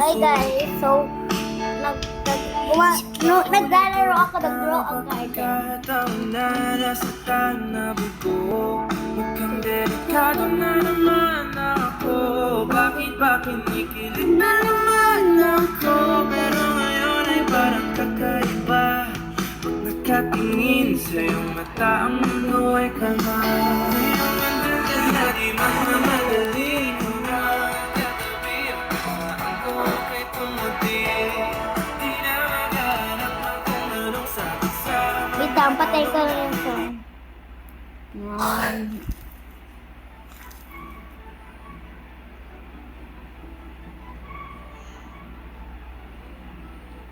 Hi guys, so naglalaro ako ng grow ang garden. Taon na nasa tanawin ko, mukhang delikado na naman ako. Bakit ba kinikilig na naman ako? Pero ngayon ay parang kakaiba. Pag nakatingin sa iyong mata, ang mundo ay kalma. Ngayong nandun ka na, di magmamadali. Katabi ang kasaan ko kay tumuti. Di na maghanap ng kung anong sabi-sabi. Wait lang, patay ko na yung song. Yan.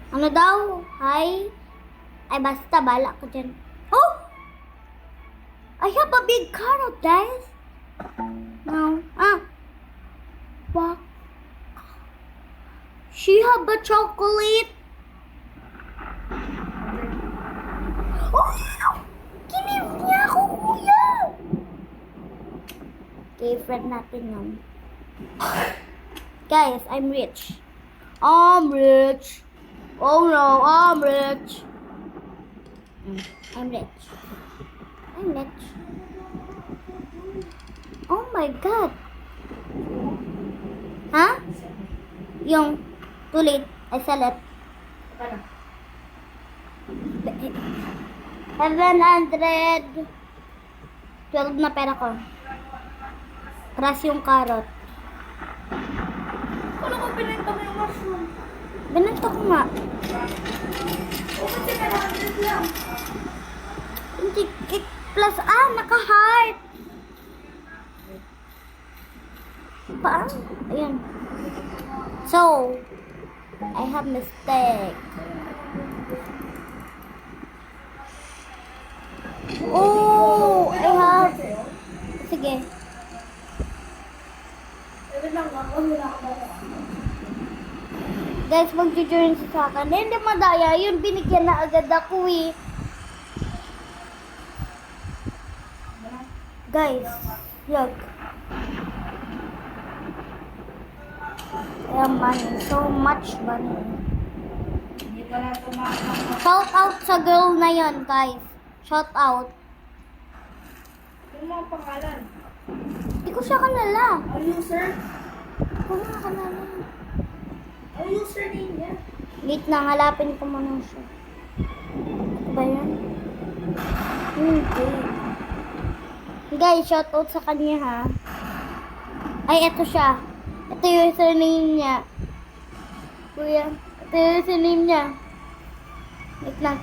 Ano daw? Hi? Ay, basta, bala ko dyan. Oh! I have a big carrot, guys. No. What? She have a chocolate. Oh! Kinip niya ako, kuya! Okay, friend natin yun. Guys, I'm rich. I'm rich. Oh no, I'm rich. I'm rich. I'm rich. Oh my God. Ha? Yung tulit, I sell it. 700. 12 na pera ko. Crush yung carrot. Ano kung pinenta mo yung mushroom? Binenta ko nga. O kasi 100 lang. Hindi, plus, naka-heart. Paano? Ayan. So, I have mistake. Oh, I have. Sige. Sabi lang ako, wala ka ba? Guys, mag-join sa akin. Hindi madaya. Yun, binigyan na agad ako eh. Guys, look. I have money. So much money. Hindi pa na tumakang. Shout out sa girl na yon, guys. Shout out. Yung mga pangalan. Hindi ko siya kanala. Ang user? Hindi ko na kanala. Ang username niya. Wait na, halapin ko muna siya. Ito ba yan? Hindi. Guys, shout out sa kanya ha. Ay, ito siya. Ito yung username niya. Kuya, ito yung username niya. Wait lang.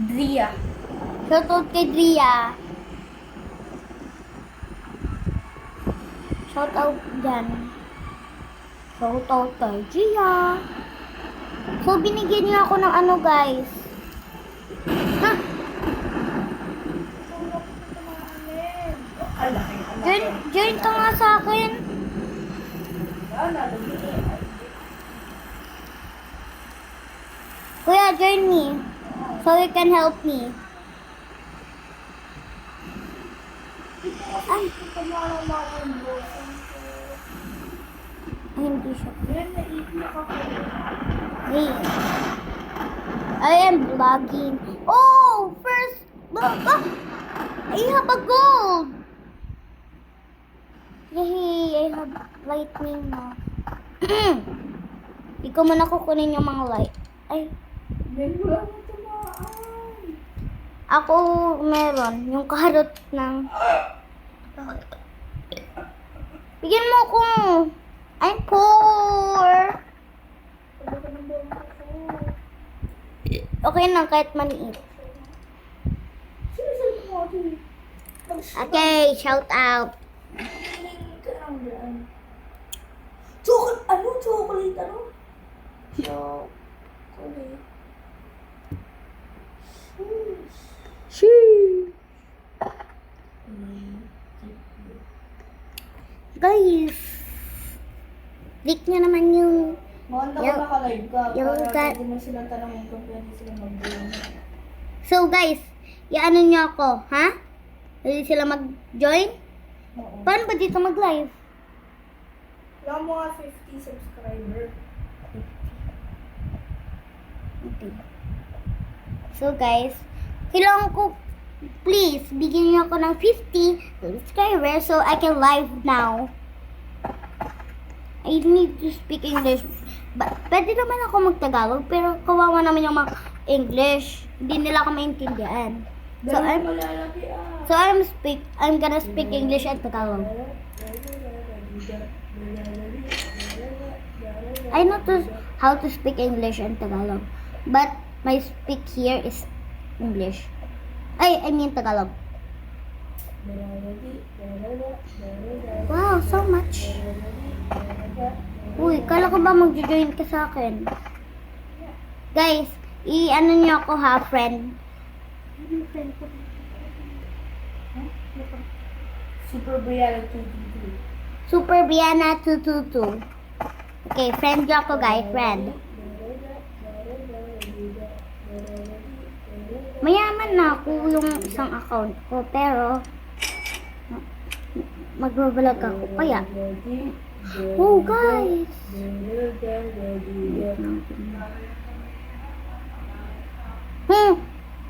Dria. Shout out kay Dria. Shout out dyan. Shout out kay Dria. So, binigyan niya ako ng ano, guys. Ha? Ay, laki. Join ka nga sa akin. Kuya, join me. So you can help me. Ay, hindi siya. Hey. I am vlogging. Oh, first. I have a gold. Yay, I have lightning na. Hindi ko muna kukunin yung mga light. Ay, ako meron. Yung carrot ng... Bigyan mo ko. I'm poor. Okay na, kahit maliit. Okay, shout out. Chocolate, ano? Chocolate. Sheesh. Guys, click nyo naman yung... Maganda ko Yung- naka-live ka. yung Para ka- pwede mo silang tanongin kung pwede silang mag-join. So guys, i-ano nyo ako, ha? Pwede sila mag-join? Oo. Paano ba dito mag-live? Wala mo nga 50 subscriber. Okay. So guys, kailangan ko, please, bigyan niyo ako ng 50 subscribers so I can live now. I need to speak English. Pwede naman ako mag-Tagalog, pero kawawa naman yung mga English. Hindi nila ako maintindihan. So I'm gonna speak English and Tagalog. I know how to speak English and Tagalog, but my speak here is English. I mean Tagalog. Wow, so much. Uy, kala ko ba mag-join ka sa akin? Guys, i-ano niyo ako ha, friend. Super Brianna 222. Super Brianna 222. Okay, friend niyo ako guys, friend. Mayaman na ako yung isang account ko, pero mag-vlog ako kaya. Oh guys!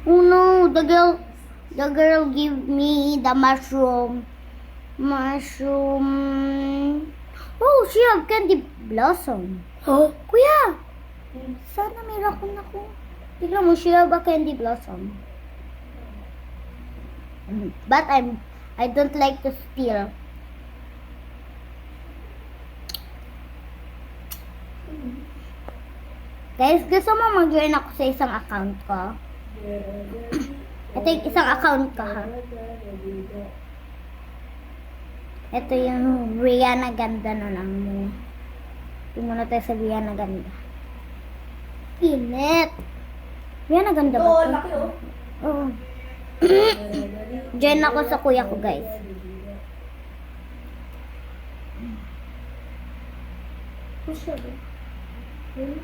Oh no, the girl give me the mushroom. Oh, she have candy blossom. Oh, kuya! Sana may rakon ako. Tignan mo, she have a candy blossom. But I don't like to steal. Guys, gusto mo mag-join ako sa isang account ko? Ito yung isang account ko ha. Ito yung Rihanna ganda na lang muna. Ito muna tayo sa Rihanna ganda. Init! Rihanna ganda ba Oo, ito? laki oh. Oo. Join ako sa kuya ko guys. Push siya ba? Really?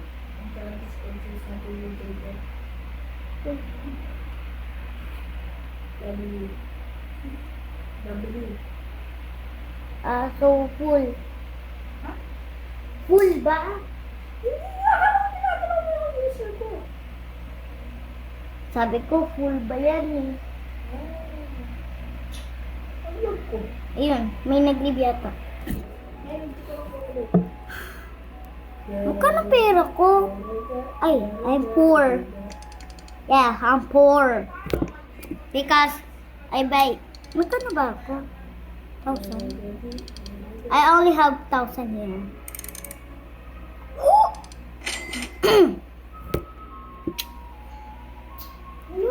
So full. Full ba? Sabi ko full ba yan eh. Ayun, may nag-leave yata. Magkano pera ko? Ay, I'm poor. Yeah, I'm poor. Because I buy... Magkano ba ako? 1,000. I only have 1,000 here.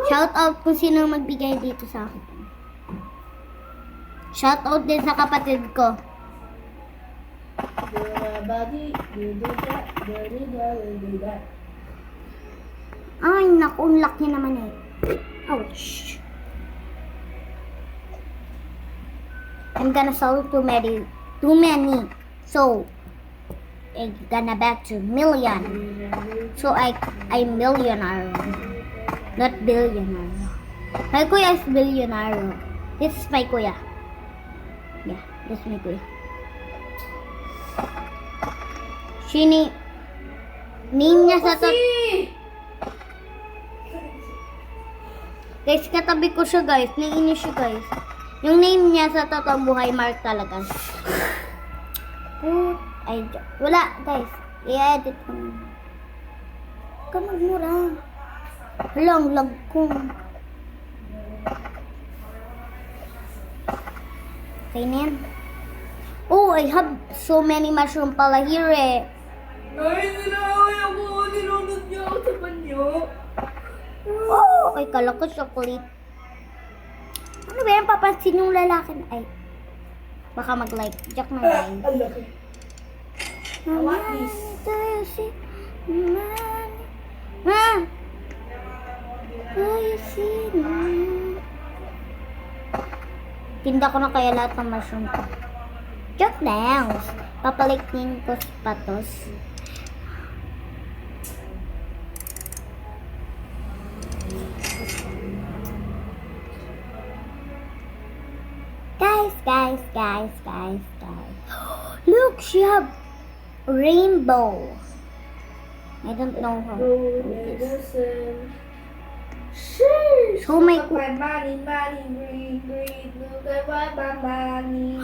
Shout out kung sino magbigay dito sa akin. Shout out din sa kapatid ko. Ay, naku, ang laki naman eh. Ouch. I'm gonna sell too many. So, I'm gonna back to million. So, I millionaire. Not billionaire. My kuya is billionaire. This is my kuya. Yeah, this is my kuya. Name niya sa Guys, katabi ko siya guys. Naiinis siya guys. Yung name niya sa totoong buhay, Mark talaga. Wala guys. I-edit ko na. Huwag ka magmura. Wala, ang lag ko. Okay na yan. Oh, I have so many mushroom pala here eh. Ay, sinaway ako. Nilunod niya ako sa banyo. Oh, ay kala ko chocolate. Ano ba yan? Papansin yung lalaki na. Ay, baka mag-like. Jack na guys. Ang laki. What is? Tinda ko na kaya lahat ng mushroom ko. Joke lang. Papalikin ko sapatos. Guys. Sky. Look, she have rainbow. I don't know her. So may Look at my money, green. Look at my money.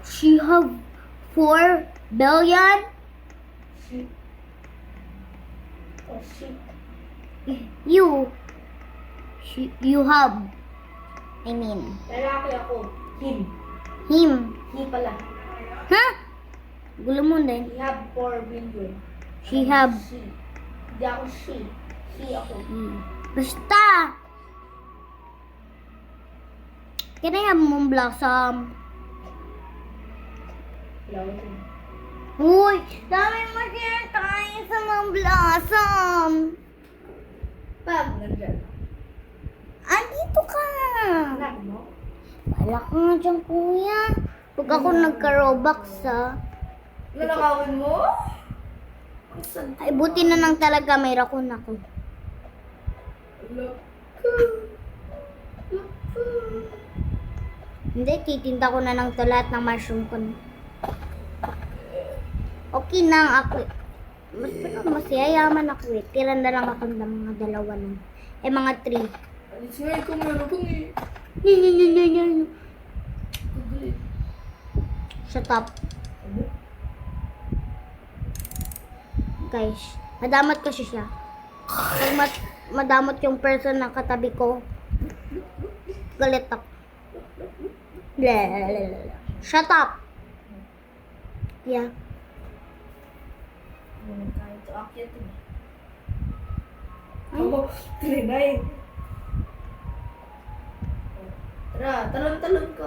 she have 4 billion. Shit. Oh, shit. You have. I mean, Lalaki ako. Him. him. He pala. Ha? Gulo mo din. He have 4 billion. She have. She. Hindi ako she. She ako. Basta. Can I have Moon Blossom? Wala ko. Uy, dami mo tayo sa Moon Blossom. Pag nandyan. Andito ka. Anak mo? Wala ka nga dyan, kuya. Pag ako nagka-robux, Nanakawin mo? Ang sad. ay buti na lang talaga may rakon ako. Look. Hindi, titinda ko na lang to lahat ng mushroom ko. Okay na ang ako. Mas yayaman ako eh. Tira na lang ako ng mga dalawa lang. Eh, mga 3. Alis nga ikaw meron kong eh. Gugulit. Shut up. Guys, madamot kasi siya. Pag madamot yung person na katabi ko, galit ako. Shut up! Yeah. Kahit ito akyat eh. Ako, trinay. Tara, talon-talon ko.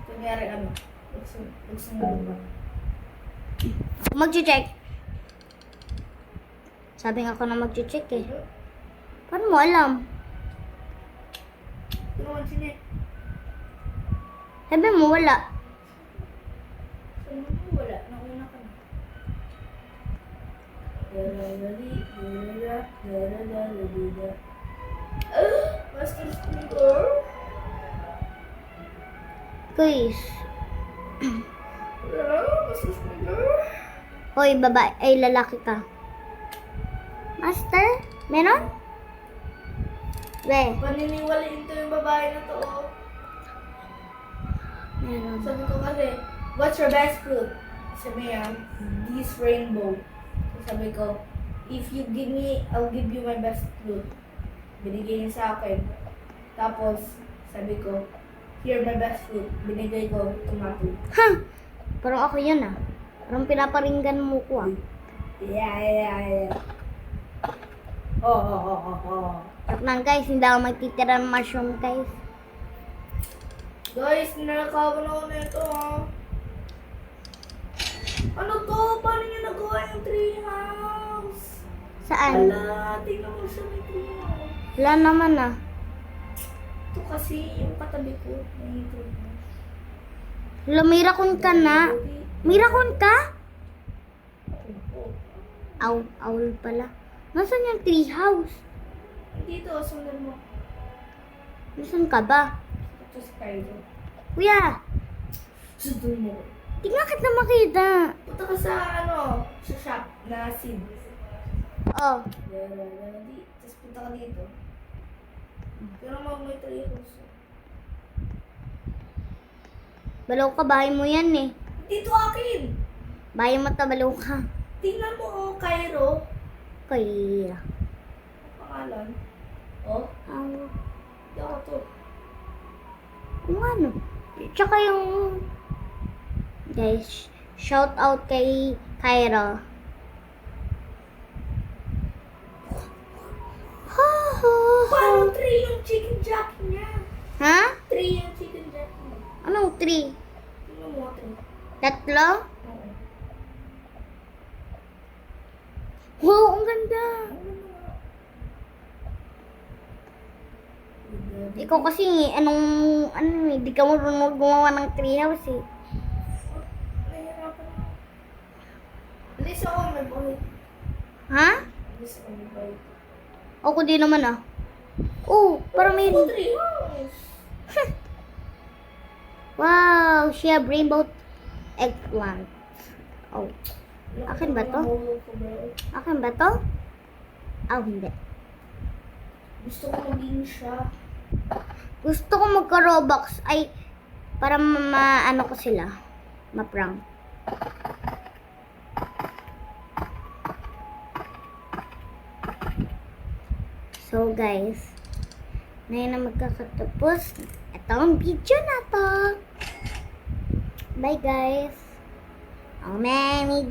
Kunyari ano, nagsunod ba? Mag-check. Sabi nga ako na mag-check eh. Paano mo alam? Tunawan siya eh. Sabi mo wala. Saan mo wala? Nauna ka na. Master Speaker? Guys. Master Speaker? Hoy, babae. Ay, lalaki ka. Master? Meron? Be. Paniniwalain to yung babae na to. Oh. Meron. Sabi ko kasi, what's your best fruit? Sabi niya, this rainbow. Sabi ko, if you give me, I'll give you my best fruit. Binigay niya sa akin. Tapos, sabi ko, here my best fruit. Binigay ko tomato. Ha! Parang ako yun ah. Parang pinaparinggan mo ko ah. Yeah. Oh. At lang guys, hindi ako magtitira ng mushroom guys. Guys, ninanakawan ako na ito ha. Ano to? Paano niyo nagawa yung tree house? Saan? Wala, tingnan mo siya may tree house. Wala naman ah. Ito kasi yung katabi ko. May tree house. Wala, may rakon ka na. May rakon ka? Owl pala. Nasaan yung tree house? Dito, sundan mo. Nasaan ka ba? Ito si Kylo. Kuya, Sundan mo. tingnan kita makita. Punta ka sa sa shop na seed. Oh, Tapos punta ka dito. Pero may tree house. balaw ka, bahay mo yan eh. Dito akin! Bahay mo ta, balaw ka. Tingnan mo, Cairo. Kaya. Pangalan. Oh, hindi ako to. Kung ano. Tsaka yung... Guys, shout out kay Kyra. Parang 3 yung chicken jockey niya. Ha? 3 yung chicken jockey niya. Anong tree? Tingnan mo, 3. Tatlo? Oo. Wow, ang ganda. Ikaw kasi, di ka marunong gumawa ng treehouse eh. Nahihirapan ako. Alis ako, may buhay. Ha? Alis ako, may buhay. Ako din naman ah. Oh, parang may... Ako, 3 house. Wow, she have rainbow eggplant. Oh, Akin ba to? Nahulog ko, bro. akin ba to? Oh, hindi. Gusto ko maging siya. Gusto ko magka-Robux ay para ma-ano ko sila. Ma-prank. So guys, ngayon na magkakatapos itong video na to. Bye guys. Oh, mami,